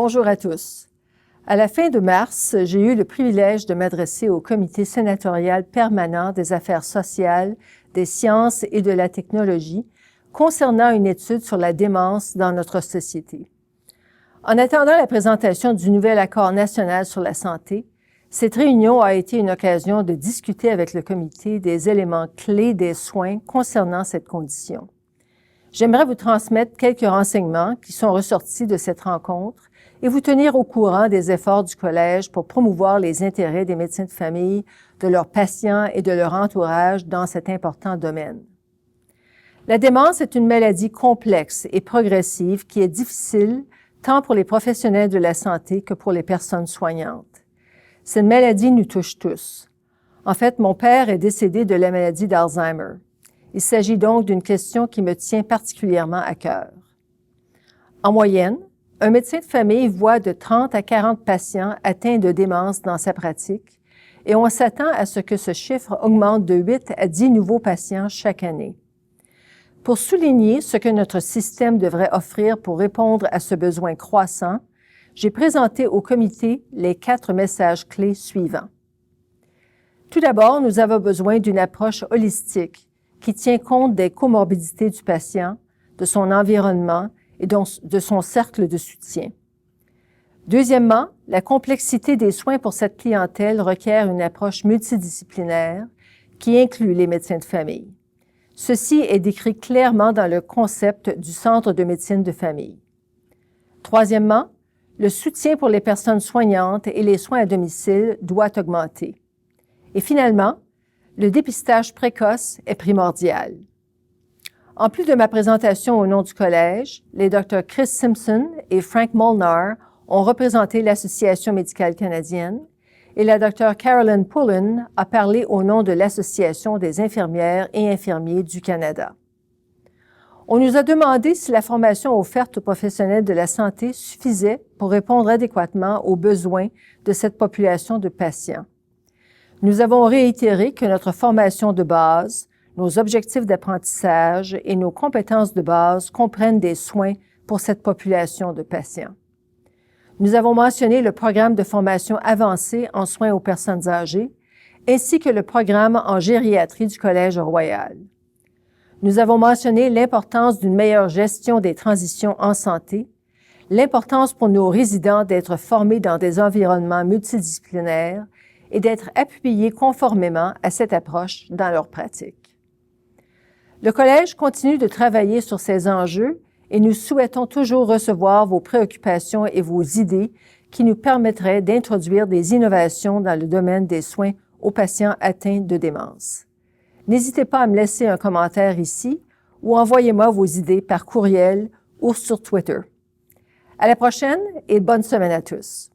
Bonjour à tous. À la fin de mars, j'ai eu le privilège de m'adresser au Comité sénatorial permanent des affaires sociales, des sciences et de la technologie concernant une étude sur la démence dans notre société. En attendant la présentation du nouvel accord national sur la santé, cette réunion a été une occasion de discuter avec le comité des éléments clés des soins concernant cette condition. J'aimerais vous transmettre quelques renseignements qui sont ressortis de cette rencontre et vous tenir au courant des efforts du Collège pour promouvoir les intérêts des médecins de famille, de leurs patients et de leur entourage dans cet important domaine. La démence est une maladie complexe et progressive qui est difficile tant pour les professionnels de la santé que pour les personnes soignantes. Cette maladie nous touche tous. En fait, mon père est décédé de la maladie d'Alzheimer. Il s'agit donc d'une question qui me tient particulièrement à cœur. En moyenne, un médecin de famille voit de 30 à 40 patients atteints de démence dans sa pratique et on s'attend à ce que ce chiffre augmente de 8 à 10 nouveaux patients chaque année. Pour souligner ce que notre système devrait offrir pour répondre à ce besoin croissant, j'ai présenté au comité les 4 messages clés suivants. Tout d'abord, nous avons besoin d'une approche holistique qui tient compte des comorbidités du patient, de son environnement et de son cercle de soutien. Deuxièmement, la complexité des soins pour cette clientèle requiert une approche multidisciplinaire qui inclut les médecins de famille. Ceci est décrit clairement dans le concept du Centre de médecine de famille. Troisièmement, le soutien pour les personnes soignantes et les soins à domicile doit augmenter. Et finalement, le dépistage précoce est primordial. En plus de ma présentation au nom du Collège, les Dr. Chris Simpson et Frank Molnar ont représenté l'Association médicale canadienne et la Dr. Carolyn Pullen a parlé au nom de l'Association des infirmières et infirmiers du Canada. On nous a demandé si la formation offerte aux professionnels de la santé suffisait pour répondre adéquatement aux besoins de cette population de patients. Nous avons réitéré que notre formation de base, nos objectifs d'apprentissage et nos compétences de base comprennent des soins pour cette population de patients. Nous avons mentionné le programme de formation avancée en soins aux personnes âgées, ainsi que le programme en gériatrie du Collège Royal. Nous avons mentionné l'importance d'une meilleure gestion des transitions en santé, l'importance pour nos résidents d'être formés dans des environnements multidisciplinaires et d'être appuyés conformément à cette approche dans leur pratique. Le Collège continue de travailler sur ces enjeux et nous souhaitons toujours recevoir vos préoccupations et vos idées qui nous permettraient d'introduire des innovations dans le domaine des soins aux patients atteints de démence. N'hésitez pas à me laisser un commentaire ici ou envoyez-moi vos idées par courriel ou sur Twitter. À la prochaine et bonne semaine à tous.